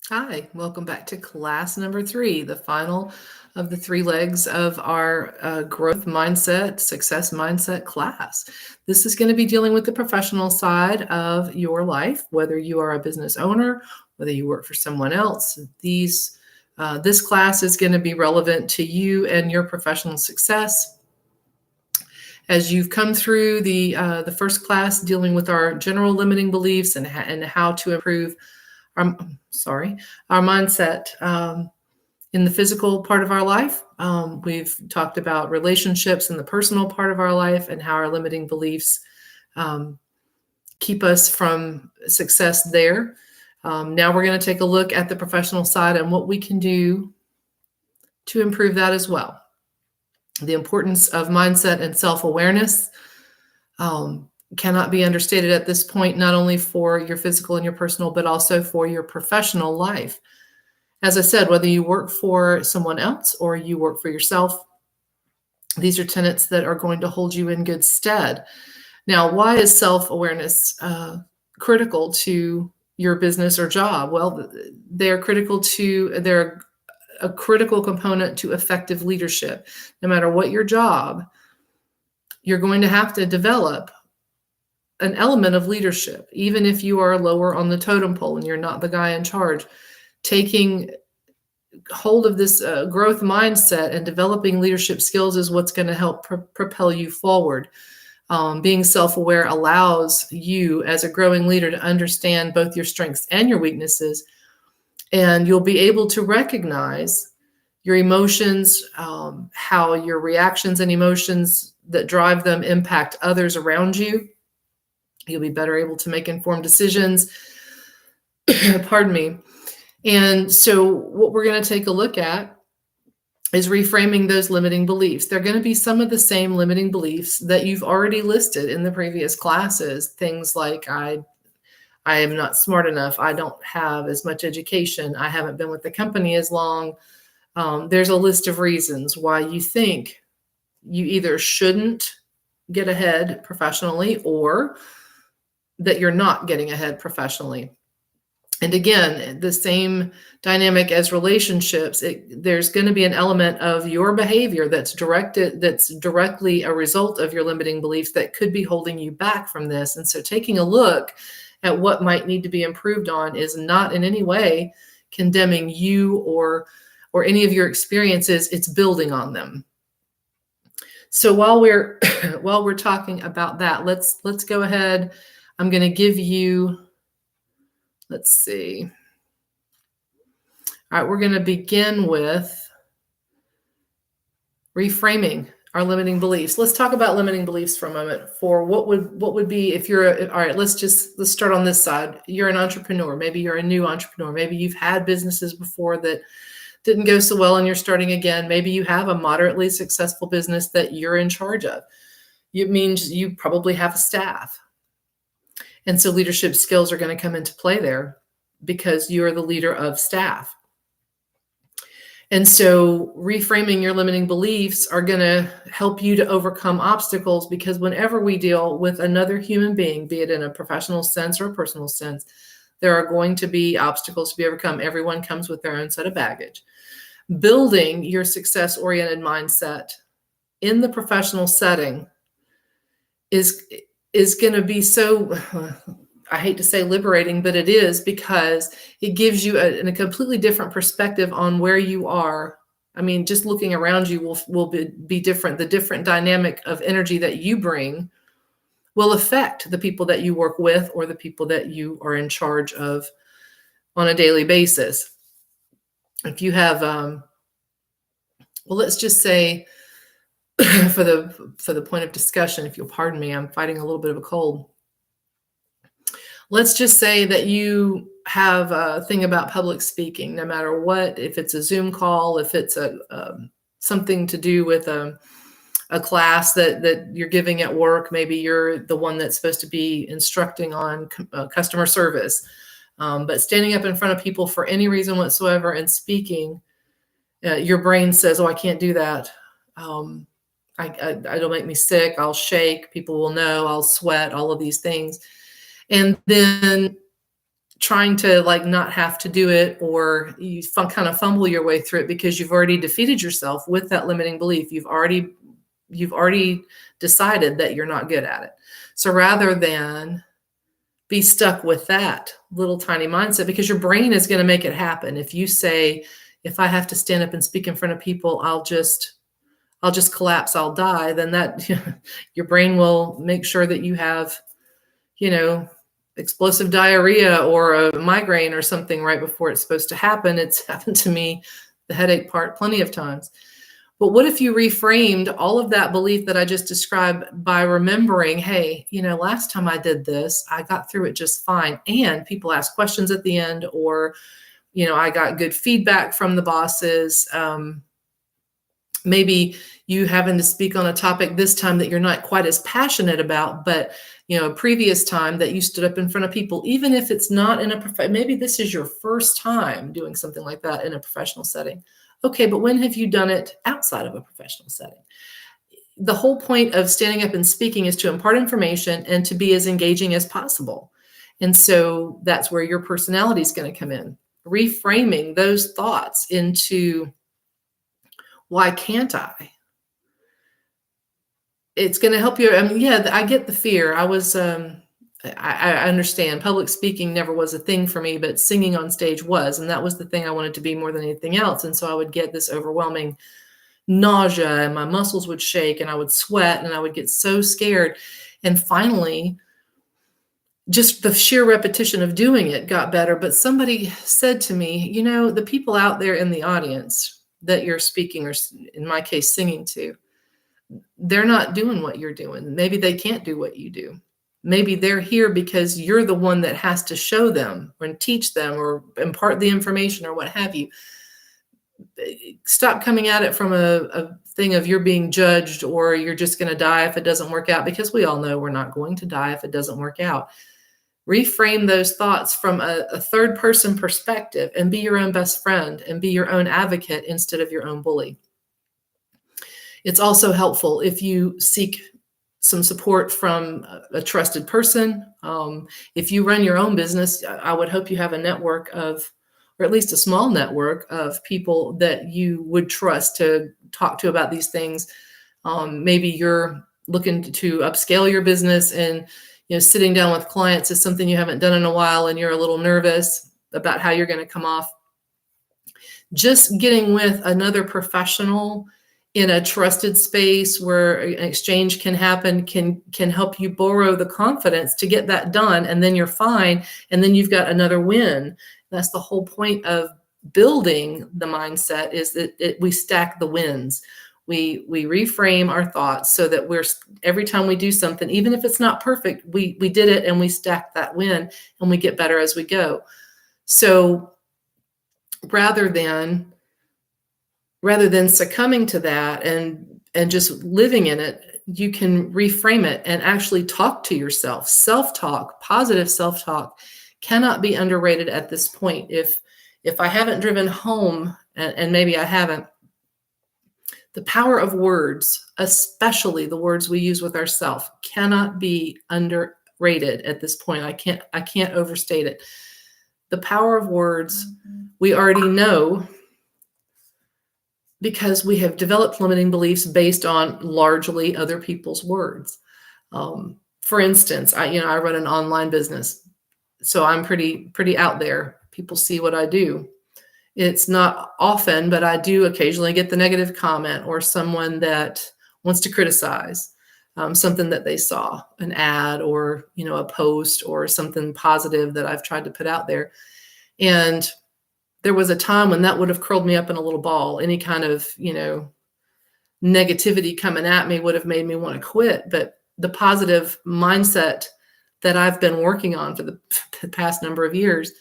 Hi, welcome back to class number 3, the final of the 3 legs of our growth mindset, success mindset class. This is going to be dealing with the professional side of your life, whether you are a business owner, whether you work for someone else. This class is going to be relevant to you and your professional success. As you've come through the first class dealing with our general limiting beliefs and how to improve our our mindset in the physical part of our life. We've talked about relationships in the personal part of our life and how our limiting beliefs keep us from success there. Now we're going to take a look at the professional side and what we can do to improve that as well. The importance of mindset and self-awareness cannot be understated at this point, not only for your physical and your personal, but also for your professional life. As I said, whether you work for someone else or you work for yourself, these are tenets that are going to hold you in good stead. Now, why is self-awareness critical to your business or job? Well, they're a critical component to effective leadership. No matter what your job, you're going to have to develop an element of leadership, even if you are lower on the totem pole and you're not the guy in charge. Taking hold of this growth mindset and developing leadership skills is what's going to help propel you forward. Being self-aware allows you as a growing leader to understand both your strengths and your weaknesses, and you'll be able to recognize your emotions, how your reactions and emotions that drive them impact others around you. You'll be better able to make informed decisions. Pardon me. And so what we're going to take a look at is reframing those limiting beliefs. They're going to be some of the same limiting beliefs that you've already listed in the previous classes. Things like, I am not smart enough. I don't have as much education. I haven't been with the company as long. There's a list of reasons why you think you either shouldn't get ahead professionally or that you're not getting ahead professionally. And again, the same dynamic as relationships, there's going to be an element of your behavior that's directly a result of your limiting beliefs that could be holding you back from this. And so taking a look at what might need to be improved on is not in any way condemning you or any of your experiences. It's building on them. So while we're talking about that, let's go ahead. I'm going to give you, let's see. All right, we're going to begin with reframing our limiting beliefs. Let's talk about limiting beliefs for a moment. For what would be if you're all right, let's start on this side. You're an entrepreneur. Maybe you're a new entrepreneur. Maybe you've had businesses before that didn't go so well and you're starting again. Maybe you have a moderately successful business that you're in charge of. It means you probably have a staff. And so leadership skills are going to come into play there because you're the leader of staff. And so reframing your limiting beliefs are going to help you to overcome obstacles, because whenever we deal with another human being, be it in a professional sense or a personal sense, there are going to be obstacles to be overcome. Everyone comes with their own set of baggage. Building your success-oriented mindset in the professional setting is going to be so, I hate to say liberating, but it is, because it gives you a completely different perspective on where you are. I mean, just looking around you will be different. The different dynamic of energy that you bring will affect the people that you work with or the people that you are in charge of on a daily basis. If you have, well, let's just say, for the point of discussion, if you'll pardon me, I'm fighting a little bit of a cold. Let's just say that you have a thing about public speaking, no matter what, if it's a Zoom call, if it's something to do with a class that you're giving at work. Maybe you're the one that's supposed to be instructing on customer service, but standing up in front of people for any reason whatsoever and speaking, your brain says, oh, I can't do that. It'll make me sick. I'll shake. People will know. I'll sweat, all of these things. And then trying to like not have to do it, or you kind of fumble your way through it because you've already defeated yourself with that limiting belief. You've already decided that you're not good at it. So rather than be stuck with that little tiny mindset, because your brain is going to make it happen. If you say, if I have to stand up and speak in front of people, I'll just collapse, I'll die, then that your brain will make sure that you have, explosive diarrhea or a migraine or something right before it's supposed to happen. It's happened to me, the headache part, plenty of times. But what if you reframed all of that belief that I just described by remembering, hey, last time I did this, I got through it just fine. And people ask questions at the end, or, I got good feedback from the bosses. Maybe you having to speak on a topic this time that you're not quite as passionate about, but a previous time that you stood up in front of people, even if it's not in maybe this is your first time doing something like that in a professional setting. Okay, but when have you done it outside of a professional setting? The whole point of standing up and speaking is to impart information and to be as engaging as possible. And so that's where your personality is going to come in. Reframing those thoughts into, why can't I? It's going to help you. I mean, yeah, I get the fear. I understand public speaking never was a thing for me, but singing on stage was, and that was the thing I wanted to be more than anything else. And so I would get this overwhelming nausea and my muscles would shake and I would sweat and I would get so scared. And finally, just the sheer repetition of doing it got better. But somebody said to me, the people out there in the audience that you're speaking, or in my case, singing to, they're not doing what you're doing. Maybe they can't do what you do. Maybe they're here because you're the one that has to show them or teach them or impart the information or what have you. Stop coming at it from a thing of you're being judged or you're just going to die if it doesn't work out, because we all know we're not going to die if it doesn't work out. Reframe those thoughts from a third person perspective and be your own best friend and be your own advocate instead of your own bully. It's also helpful if you seek some support from a trusted person. If you run your own business, I would hope you have a network of, or at least a small network of people that you would trust to talk to about these things. Maybe you're looking to upscale your business, and sitting down with clients is something you haven't done in a while and you're a little nervous about how you're going to come off. Just getting with another professional in a trusted space where an exchange can happen can help you borrow the confidence to get that done, and then you're fine, and then you've got another win. That's the whole point of building the mindset, is that we stack the wins. We reframe our thoughts so that every time we do something, even if it's not perfect, we did it and we stack that win and we get better as we go. So rather than succumbing to that and just living in it, you can reframe it and actually talk to yourself. Self-talk, positive self-talk cannot be underrated at this point. If I haven't driven home, and maybe I haven't, the power of words, especially the words we use with ourselves, cannot be underrated at this point. I can't overstate it. The power of words, we already know, because we have developed limiting beliefs based on largely other people's words. For instance, I run an online business, so I'm pretty out there. People see what I do. It's not often, but I do occasionally get the negative comment or someone that wants to criticize something that they saw, an ad or a post or something positive that I've tried to put out there. And there was a time when that would have curled me up in a little ball. Any kind of, negativity coming at me would have made me want to quit. But the positive mindset that I've been working on for the past number of years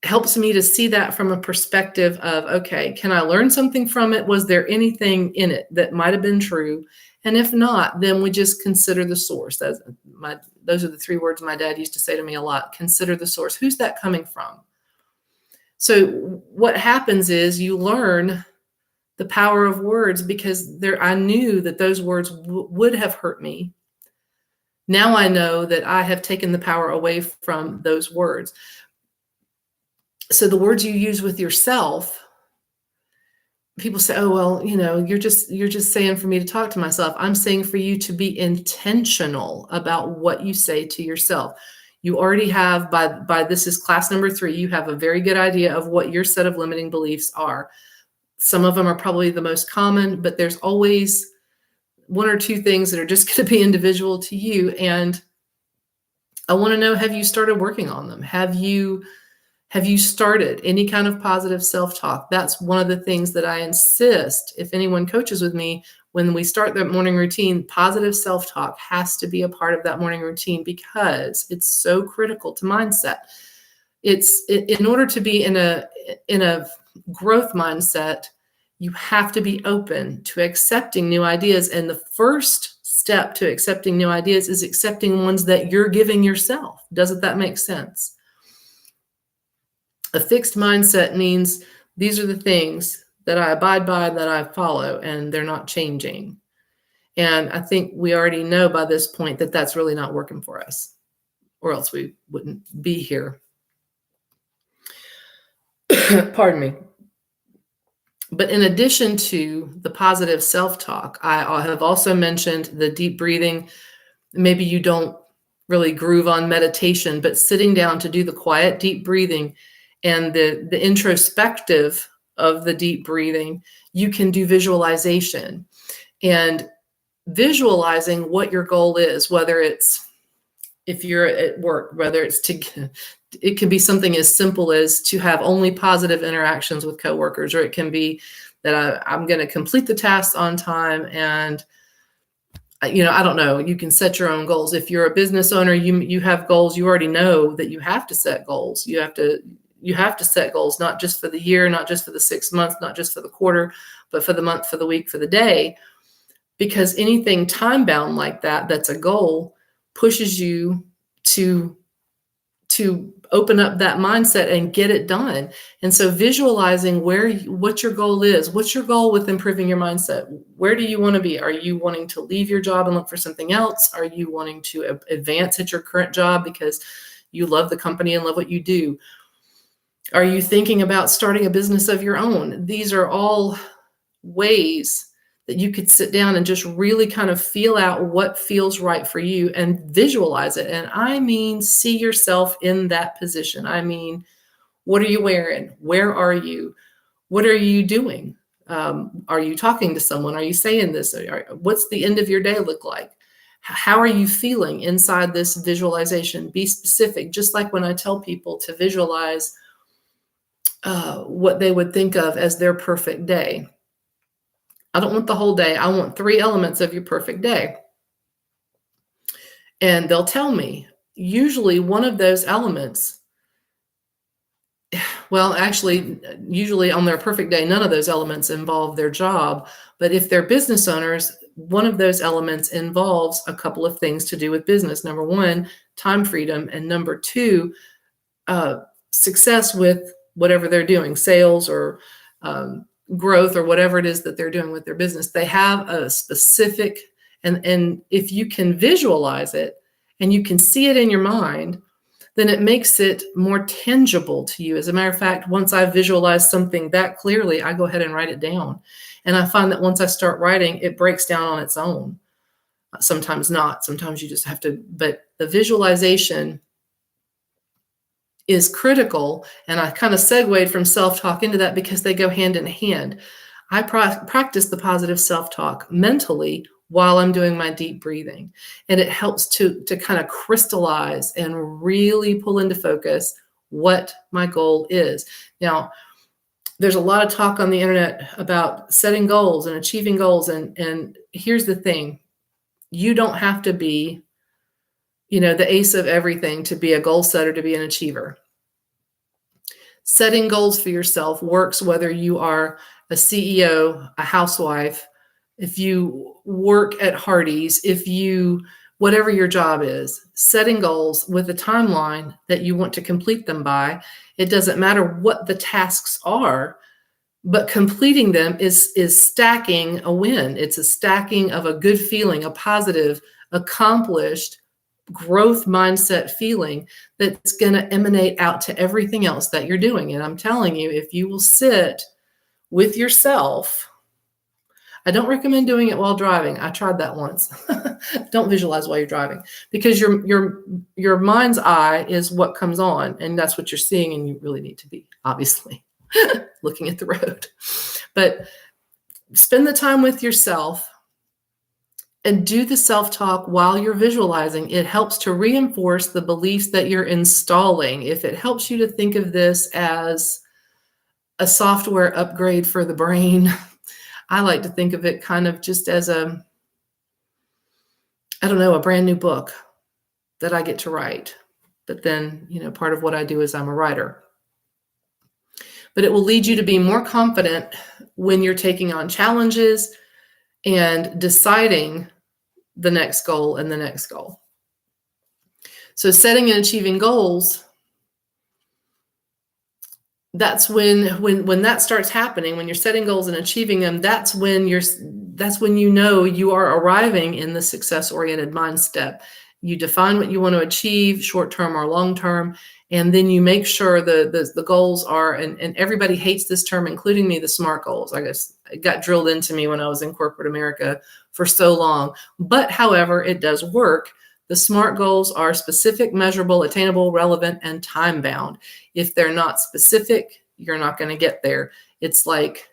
helps me to see that from a perspective of, okay, can I learn something from it? Was there anything in it that might have been true? And if not, then we just consider the source. Those are the 3 words my dad used to say to me a lot. Consider the source. Who's that coming from? So what happens is you learn the power of words, because I knew that those words would have hurt me. Now I know that I have taken the power away from those words. So the words you use with yourself, people say, oh, well, you're just saying for me to talk to myself. I'm saying for you to be intentional about what you say to yourself. You already have, by this is class number 3, you have a very good idea of what your set of limiting beliefs are. Some of them are probably the most common, but there's always one or two things that are just going to be individual to you. And I want to know, have you started working on them? Have you started any kind of positive self-talk? That's one of the things that I insist, if anyone coaches with me, when we start that morning routine, positive self-talk has to be a part of that morning routine because it's so critical to mindset. In order to be in a growth mindset, you have to be open to accepting new ideas. And the first step to accepting new ideas is accepting ones that you're giving yourself. Doesn't that make sense? A fixed mindset means these are the things that I abide by, that I follow, and they're not changing. And I think we already know by this point that that's really not working for us, or else we wouldn't be here. Pardon me. But in addition to the positive self-talk, I have also mentioned the deep breathing. Maybe you don't really groove on meditation, but sitting down to do the quiet, deep breathing and the introspective of the deep breathing, you can do visualization. And visualizing what your goal is, whether it's, if you're at work, whether it's it can be something as simple as to have only positive interactions with coworkers, or it can be that I'm going to complete the tasks on time. And, I don't know, you can set your own goals. If you're a business owner, you have goals. You already know that you have to set goals. You have to set goals, not just for the year, not just for the 6 months, not just for the quarter, but for the month, for the week, for the day. Because anything time bound like that, that's a goal, pushes you to open up that mindset and get it done. And so visualizing what your goal is. What's your goal with improving your mindset? Where do you want to be? Are you wanting to leave your job and look for something else? Are you wanting to advance at your current job because you love the company and love what you do? Are you thinking about starting a business of your own? These are all ways that you could sit down and just really kind of feel out what feels right for you and visualize it. And I mean, see yourself in that position. I mean, what are you wearing? Where are you? What are you doing? Are you talking to someone? Are you saying this? What's the end of your day look like? How are you feeling inside this visualization? Be specific. Just like when I tell people to visualize what they would think of as their perfect day. I don't want the whole day. I want 3 elements of your perfect day. And they'll tell me, usually one of those elements, well, actually, usually on their perfect day, none of those elements involve their job. But if they're business owners, one of those elements involves a couple of things to do with business. Number 1, time freedom. And number 2, success with whatever they're doing, sales or growth or whatever it is that they're doing with their business. They have a specific, and if you can visualize it and you can see it in your mind, then it makes it more tangible to you. As a matter of fact, once I visualize something that clearly, I go ahead and write it down. And I find that once I start writing, it breaks down on its own. Sometimes not. Sometimes you just have to, but the visualization is critical. And I kind of segued from self-talk into that because they go hand in hand. I practice the positive self-talk mentally while I'm doing my deep breathing. And it helps to kind of crystallize and really pull into focus what my goal is. Now, there's a lot of talk on the internet about setting goals and achieving goals. And here's the thing. You don't have to be, the ace of everything to be a goal setter, to be an achiever. Setting goals for yourself works whether you are a CEO, a housewife, if you work at Hardee's, whatever your job is, setting goals with a timeline that you want to complete them by. It doesn't matter what the tasks are, but completing them is stacking a win. It's a stacking of a good feeling, a positive, accomplished growth mindset feeling that's going to emanate out to everything else that you're doing. And I'm telling you, if you will sit with yourself, I don't recommend doing it while driving. I tried that once. Don't visualize while you're driving, because your mind's eye is what comes on, and that's what you're seeing, and you really need to be, obviously, looking at the road. But spend the time with yourself and do the self-talk while you're visualizing. It helps to reinforce the beliefs that you're installing. If it helps you to think of this as a software upgrade for the brain, I like to think of it kind of just as a brand new book that I get to write. But then, part of what I do is I'm a writer. But it will lead you to be more confident when you're taking on challenges and deciding the next goal and the next goal. So setting and achieving goals, that's when that starts happening, when you're setting goals and achieving them, that's when you are arriving in the success-oriented mindset. You define what you want to achieve, short-term or long-term, and then you make sure the goals are, and everybody hates this term, including me, the SMART goals. I guess it got drilled into me when I was in corporate America for so long. But however, it does work. The SMART goals are specific, measurable, attainable, relevant, and time-bound. If they're not specific, you're not going to get there. It's like,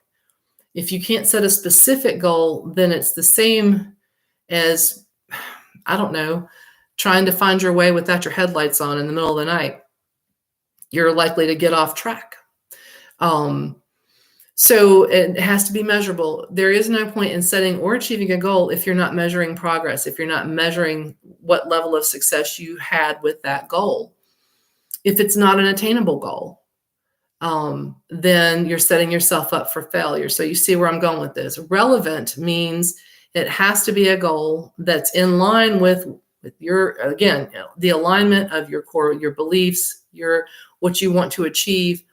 if you can't set a specific goal, then it's the same as, trying to find your way without your headlights on in the middle of the night. You're likely to get off track. So it has to be measurable. There is no point in setting or achieving a goal if you're not measuring progress, if you're not measuring what level of success you had with that goal. If it's not an attainable goal, then you're setting yourself up for failure. So you see where I'm going with this. Relevant means it has to be a goal that's in line with your, again, the alignment of your core, your beliefs, what you want to achieve.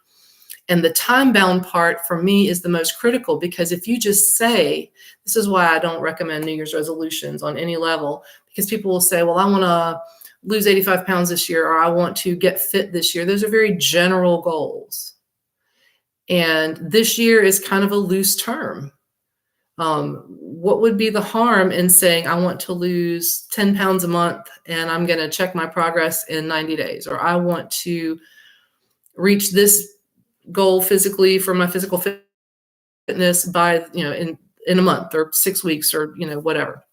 And the time-bound part for me is the most critical, because if you just say, this is why I don't recommend New Year's resolutions on any level, because people will say, well, I want to lose 85 pounds this year, or I want to get fit this year. Those are very general goals. And this year is kind of a loose term. What would be the harm in saying, I want to lose 10 pounds a month and I'm going to check my progress in 90 days, or I want to reach this goal physically for my physical fitness by, in a month or 6 weeks or, whatever.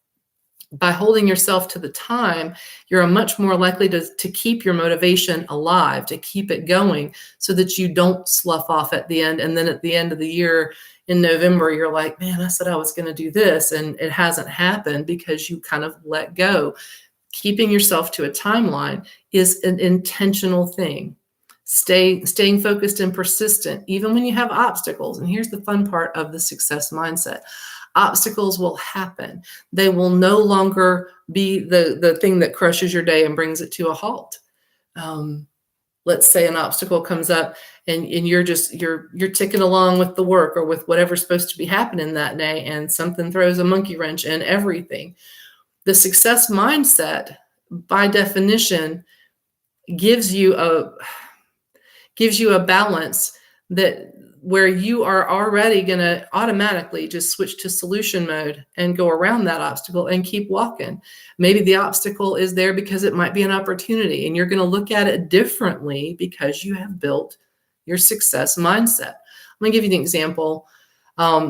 By holding yourself to the time, you're much more likely to keep your motivation alive, to keep it going, so that you don't slough off at the end. And then at the end of the year in November, you're like, man, I said I was going to do this, and it hasn't happened because you kind of let go. Keeping yourself to a timeline is an intentional thing. Staying focused and persistent, even when you have obstacles. And here's the fun part of the success mindset. Obstacles will happen. They will no longer be the thing that crushes your day and brings it to a halt. Let's say an obstacle comes up and you're ticking along with the work or with whatever's supposed to be happening that day, and something throws a monkey wrench in everything. The success mindset, by definition, gives you a balance where you are already going to automatically just switch to solution mode and go around that obstacle and keep walking. Maybe the obstacle is there because it might be an opportunity, and you're going to look at it differently because you have built your success mindset. Let me give you an example.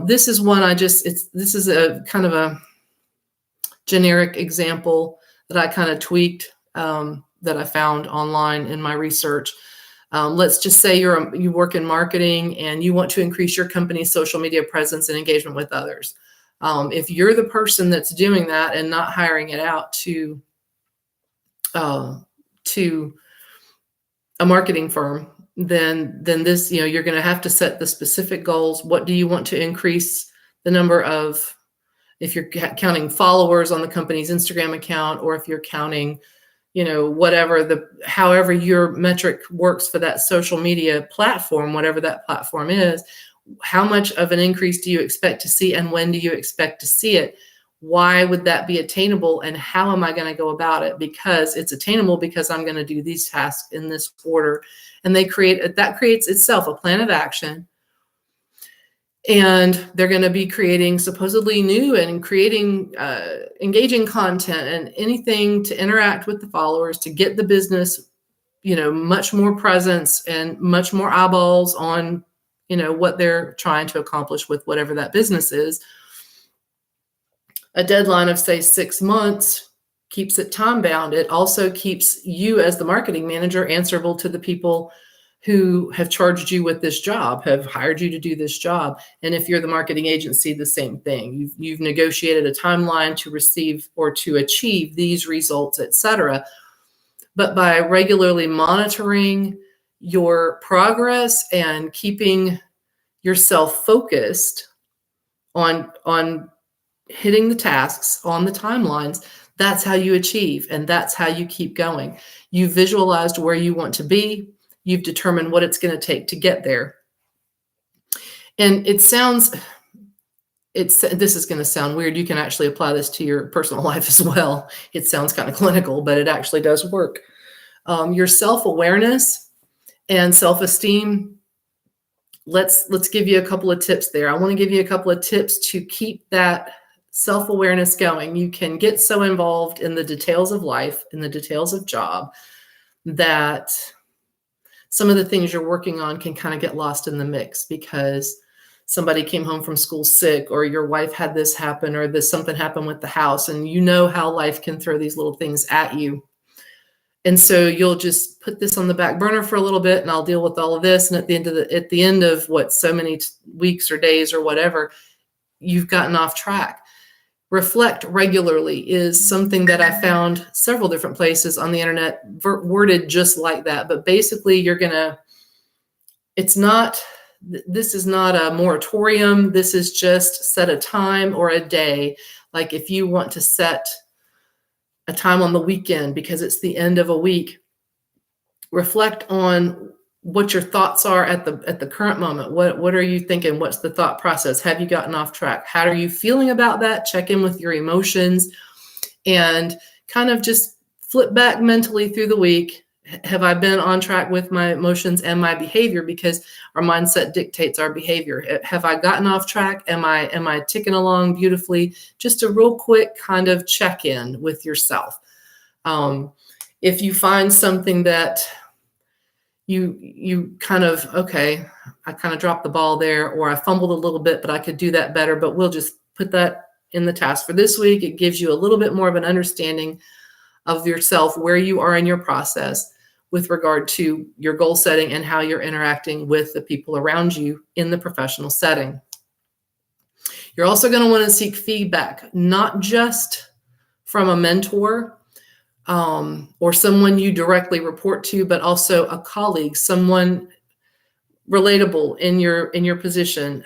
This is one this is a kind of a generic example that I kind of tweaked, that I found online in my research. Let's just say you work in marketing and you want to increase your company's social media presence and engagement with others. If you're the person that's doing that and not hiring it out to a marketing firm, then this, you're going to have to set the specific goals. What do you want to increase the number of, if you're counting followers on the company's Instagram account, or if you're counting however your metric works for that social media platform, whatever that platform is, how much of an increase do you expect to see, and when do you expect to see it? Why would that be attainable, and how am I going to go about it? Because it's attainable because I'm going to do these tasks in this order. And that creates itself a plan of action. And they're going to be creating supposedly new and creating engaging content and anything to interact with the followers, to get the business, much more presence and much more eyeballs on, what they're trying to accomplish with whatever that business is. A deadline of, say, 6 months keeps it time bound. It also keeps you as the marketing manager answerable to the people who have charged you with this job, have hired you to do this job. And if you're the marketing agency, the same thing. You've negotiated a timeline to receive or to achieve these results, etc. But by regularly monitoring your progress and keeping yourself focused on hitting the tasks on the timelines, that's how you achieve, and that's how you keep going. You've visualized where you want to be. You've determined what it's going to take to get there. And this is going to sound weird. You can actually apply this to your personal life as well. It sounds kind of clinical, but it actually does work. Your self-awareness and self-esteem. Let's give you a couple of tips there. I want to give you a couple of tips to keep that self-awareness going. You can get so involved in the details of life, in the details of job, that some of the things you're working on can kind of get lost in the mix because somebody came home from school sick, or your wife had this happen, or something happened with the house, and you know how life can throw these little things at you. And so you'll just put this on the back burner for a little bit, and I'll deal with all of this. And at the end of so many weeks or days or whatever, you've gotten off track. Reflect regularly is something that I found several different places on the internet worded just like that. But basically, this is not a moratorium. This is just set a time or a day. Like if you want to set a time on the weekend because it's the end of a week, reflect on what your thoughts are at the current moment. What are you thinking? What's the thought process? Have you gotten off track? How are you feeling about that? Check in with your emotions and kind of just flip back mentally through the week. Have I been on track with my emotions and my behavior? Because our mindset dictates our behavior. Have I gotten off track? Am I ticking along beautifully? Just a real quick kind of check-in with yourself. If you find something that you kind of, okay, I kind of dropped the ball there, or I fumbled a little bit, but I could do that better, but we'll just put that in the task for this week. It gives you a little bit more of an understanding of yourself, where you are in your process with regard to your goal setting and how you're interacting with the people around you in the professional setting. You're also going to want to seek feedback, not just from a mentor, or someone you directly report to, but also a colleague, someone relatable in your position,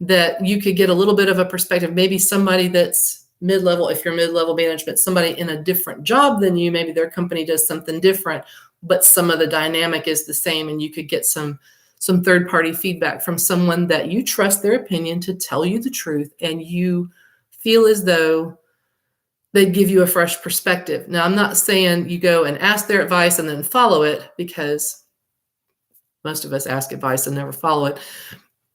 that you could get a little bit of a perspective. Maybe somebody that's mid-level, if you're mid-level management, somebody in a different job than you, maybe their company does something different, but some of the dynamic is the same, and you could get some third-party feedback from someone that you trust their opinion to tell you the truth, and you feel as though they'd give you a fresh perspective. Now, I'm not saying you go and ask their advice and then follow it, because most of us ask advice and never follow it.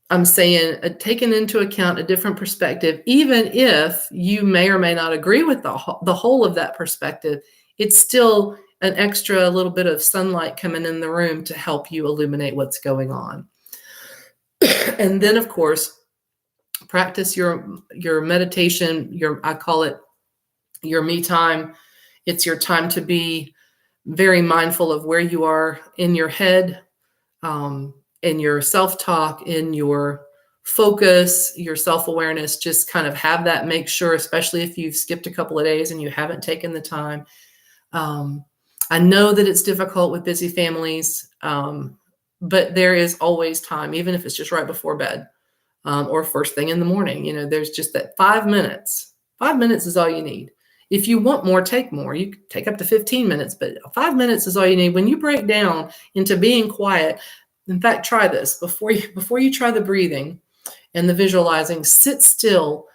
I'm saying taking into account a different perspective, even if you may or may not agree with the whole of that perspective, it's still an extra little bit of sunlight coming in the room to help you illuminate what's going on. And then, of course, practice your meditation, I call it your me time. It's your time to be very mindful of where you are in your head, in your self-talk, in your focus, your self-awareness. Just kind of have that. Make sure, especially if you've skipped a couple of days and you haven't taken the time. I know that it's difficult with busy families, but there is always time, even if it's just right before bed, or first thing in the morning. There's just that 5 minutes. 5 minutes is all you need. If you want more, take more. You can take up to 15 minutes, but 5 minutes is all you need. When you break down into being quiet, in fact, try this. Before you try the breathing and the visualizing, sit still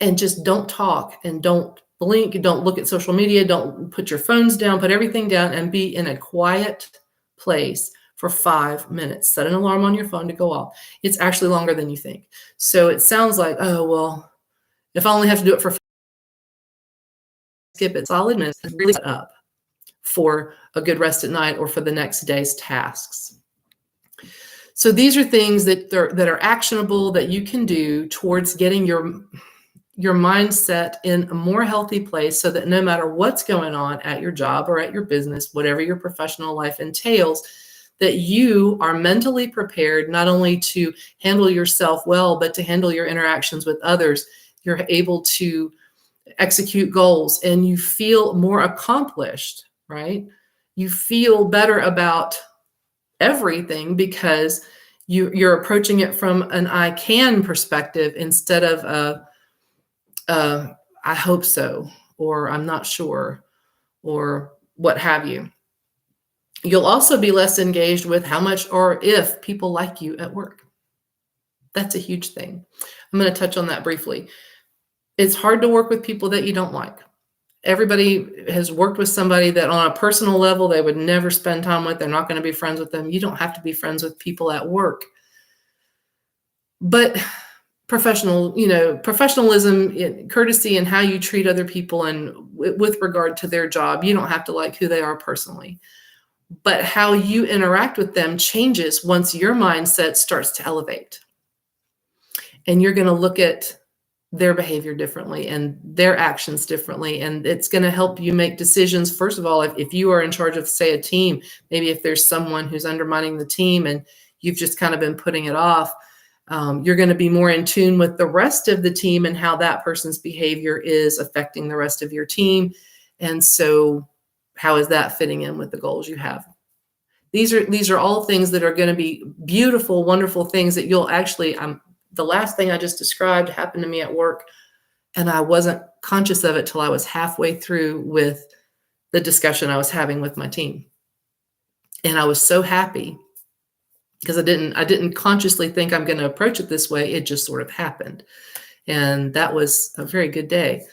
and just don't talk and don't blink, don't look at social media, don't put your phones down, put everything down and be in a quiet place for 5 minutes. Set an alarm on your phone to go off. It's actually longer than you think. So it sounds like, oh, well, if I only have to do it for skip it, solid minutes, really set up for a good rest at night or for the next day's tasks. So these are things that are actionable that you can do towards getting your mindset in a more healthy place so that no matter what's going on at your job or at your business, whatever your professional life entails, that you are mentally prepared not only to handle yourself well, but to handle your interactions with others. You're able to execute goals and you feel more accomplished, right? You feel better about everything because you're approaching it from an I can perspective instead of I hope so, or I'm not sure, or what have you. You'll also be less engaged with how much or if people like you at work. That's a huge thing. I'm going to touch on that briefly. It's hard to work with people that you don't like. Everybody has worked with somebody that on a personal level they would never spend time with. They're not going to be friends with them. You don't have to be friends with people at work. But professionalism, courtesy, and how you treat other people and with regard to their job, you don't have to like who they are personally. But how you interact with them changes once your mindset starts to elevate. And you're going to look at their behavior differently and their actions differently. And it's going to help you make decisions. First of all, if you are in charge of, say, a team, maybe if there's someone who's undermining the team and you've just kind of been putting it off, you're going to be more in tune with the rest of the team and how that person's behavior is affecting the rest of your team. And so how is that fitting in with the goals you have? These are all things that are going to be beautiful, wonderful things that you'll actually, the last thing I just described happened to me at work, and I wasn't conscious of it till I was halfway through with the discussion I was having with my team. And I was so happy because I didn't consciously think I'm going to approach it this way. It just sort of happened. And that was a very good day.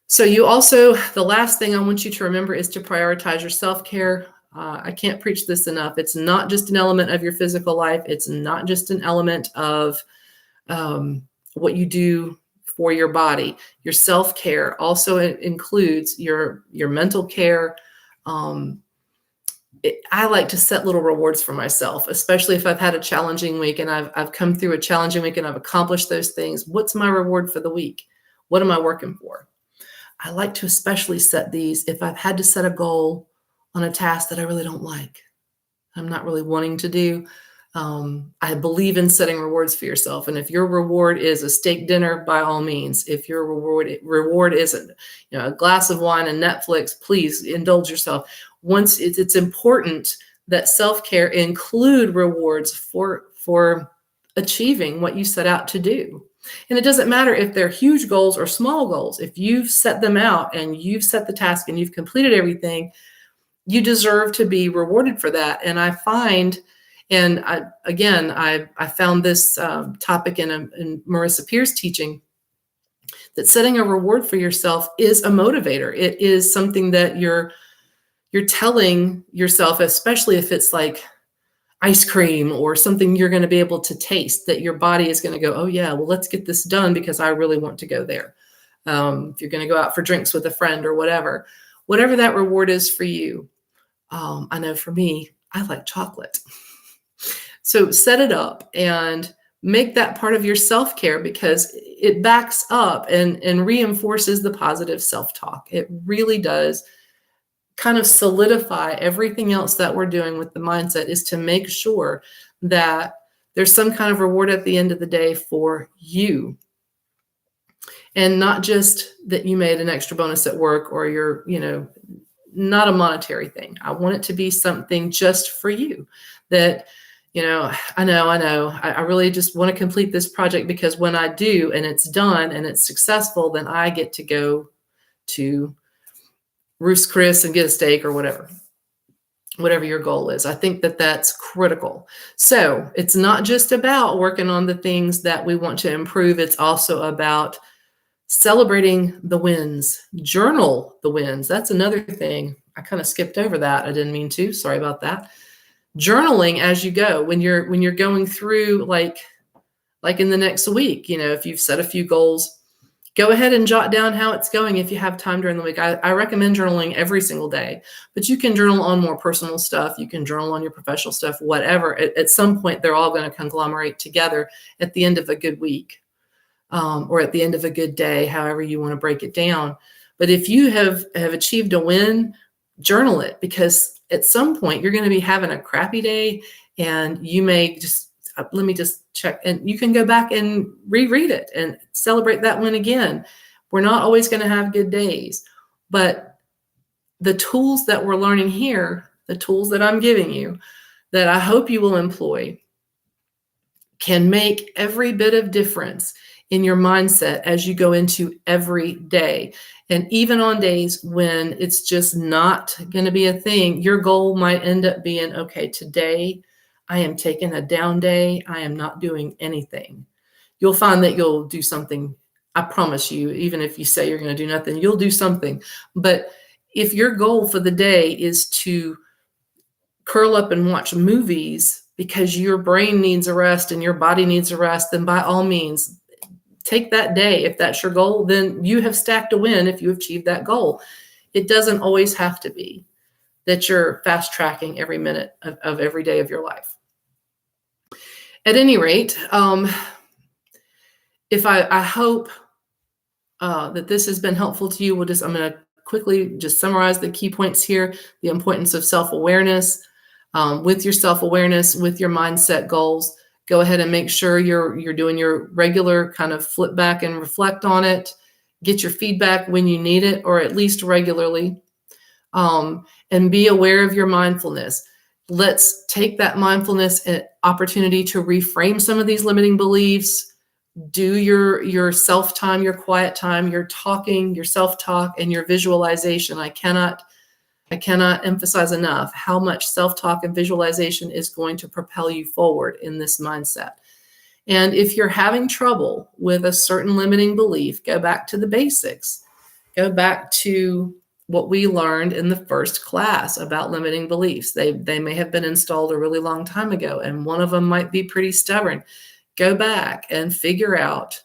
So the last thing I want you to remember is to prioritize your self-care. I can't preach this enough. It's not just an element of your physical life. It's not just an element of what you do for your body. Your self-care also includes your mental care. I like to set little rewards for myself, especially if I've had a challenging week and I've come through a challenging week and I've accomplished those things. What's my reward for the week? What am I working for? I like to especially set these if I've had to set a goal on a task that I really don't like, I'm not really wanting to do. I believe in setting rewards for yourself. And if your reward is a steak dinner, by all means. If your reward is a glass of wine and Netflix, please indulge yourself. Once it's important that self-care include rewards for achieving what you set out to do. And it doesn't matter if they're huge goals or small goals. If you've set them out and you've set the task and you've completed everything, you deserve to be rewarded for that. And I find, and I found this topic in Marissa Peer's teaching, that setting a reward for yourself is a motivator. It is something that you're telling yourself, especially if it's like ice cream or something you're going to be able to taste, that your body is going to go, oh yeah, well, let's get this done because I really want to go there. If you're going to go out for drinks with a friend or whatever that reward is for you. I know for me, I like chocolate. So set it up and make that part of your self-care because it backs up and reinforces the positive self-talk. It really does kind of solidify everything else that we're doing with the mindset, is to make sure that there's some kind of reward at the end of the day for you. And not just that you made an extra bonus at work or you're, not a monetary thing. I want it to be something just for you that, I know, I really just want to complete this project because when I do and it's done and it's successful, then I get to go to Ruth's Chris and get a steak or whatever your goal is. I think that that's critical. So it's not just about working on the things that we want to improve. It's also about Celebrating the wins, journal the wins. That's another thing. I kind of skipped over that. I didn't mean to. Sorry about that. Journaling as you go when you're going through, like in the next week, if you've set a few goals, go ahead and jot down how it's going if you have time during the week. I recommend journaling every single day, but you can journal on more personal stuff. You can journal on your professional stuff, whatever. At some point, they're all going to conglomerate together at the end of a good week, or at the end of a good day, however you want to break it down. But if you have achieved a win, journal it, because at some point you're going to be having a crappy day, and you may just, let me just check, and you can go back and reread it and celebrate that win again. We're not always going to have good days, but the tools that we're learning here, the tools that I'm giving you, that I hope you will employ, can make every bit of difference in your mindset as you go into every day. And even on days when it's just not going to be a thing, your goal might end up being, okay, today I am taking a down day. I am not doing anything. You'll find that you'll do something. I promise you, even if you say you're going to do nothing, you'll do something. But if your goal for the day is to curl up and watch movies because your brain needs a rest and your body needs a rest, then by all means, take that day. If that's your goal, then you have stacked a win if you achieve that goal. It doesn't always have to be that you're fast tracking every minute of every day of your life. At any rate, if I hope that this has been helpful to you, I'm going to quickly just summarize the key points here. The importance of self-awareness. With your self-awareness, with your mindset goals, go ahead and make sure you're doing your regular kind of flip back and reflect on it. Get your feedback when you need it, or at least regularly. And be aware of your mindfulness. Let's take that mindfulness and opportunity to reframe some of these limiting beliefs. Do your self-time, your quiet time, your talking, your self-talk, and your visualization. I cannot emphasize enough how much self-talk and visualization is going to propel you forward in this mindset. And if you're having trouble with a certain limiting belief, go back to the basics. Go back to what we learned in the first class about limiting beliefs. They may have been installed a really long time ago, and one of them might be pretty stubborn. Go back and figure out,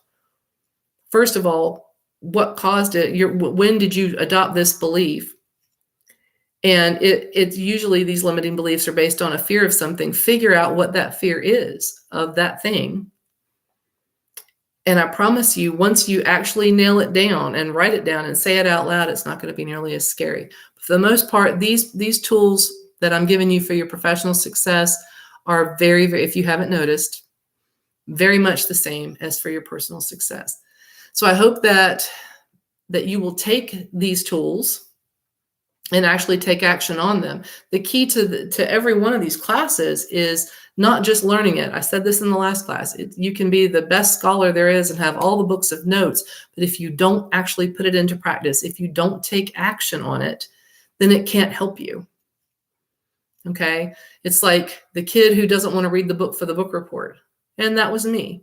first of all, what caused it. When did you adopt this belief? And it's usually these limiting beliefs are based on a fear of something. Figure out what that fear is of that thing. And I promise you, once you actually nail it down and write it down and say it out loud, it's not going to be nearly as scary. But for the most part, these tools that I'm giving you for your professional success are very, very, if you haven't noticed, very much the same as for your personal success. So I hope that you will take these tools and actually take action on them. The key to every one of these classes is not just learning it. I said this in the last class. You can be the best scholar there is and have all the books of notes, but if you don't actually put it into practice, if you don't take action on it, then it can't help you. Okay? It's like the kid who doesn't want to read the book for the book report. And that was me.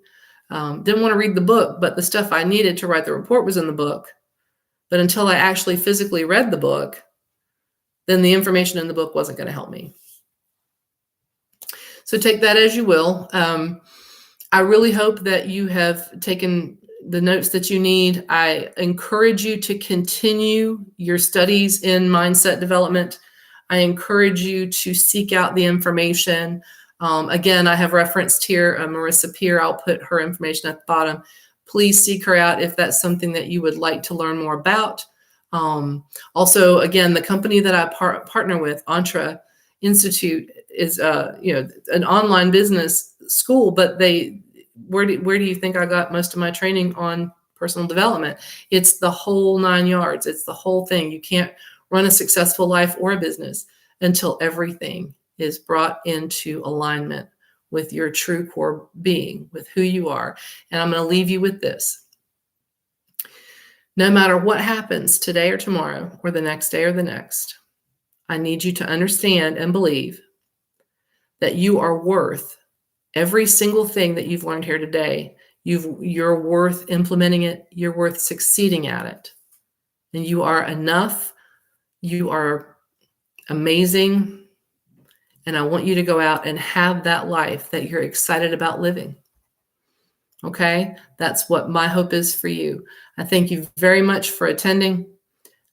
Didn't want to read the book, but the stuff I needed to write the report was in the book. But until I actually physically read the book, then the information in the book wasn't going to help me. So take that as you will. I really hope that you have taken the notes that you need. I encourage you to continue your studies in mindset development. I encourage you to seek out the information. Again, I have referenced here Marissa Peer. I'll put her information at the bottom. Please seek her out if that's something that you would like to learn more about. Also, again, the company that I partner with, Entre Institute, is an online business school, but where do you think I got most of my training on personal development? It's the whole 9 yards. It's the whole thing. You can't run a successful life or a business until everything is brought into alignment with your true core being, with who you are. And I'm going to leave you with this. No matter what happens today or tomorrow or the next day or the next, I need you to understand and believe that you are worth every single thing that you've learned here today. You're worth implementing it. You're worth succeeding at it. And you are enough. You are amazing. And I want you to go out and have that life that you're excited about living. Okay? That's what my hope is for you. I thank you very much for attending.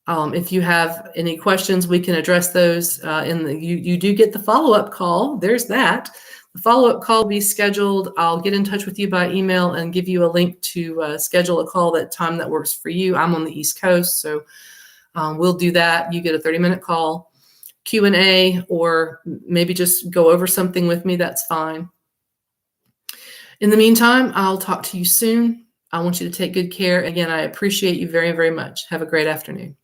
If you have any questions, we can address those you do get the follow-up call. There's that. The follow-up call will be scheduled. I'll get in touch with you by email and give you a link to schedule a call that time that works for you. I'm on the East Coast, so we'll do that. You get a 30-minute call, Q&A, or maybe just go over something with me. That's fine. In the meantime, I'll talk to you soon. I want you to take good care. Again, I appreciate you very, very much. Have a great afternoon.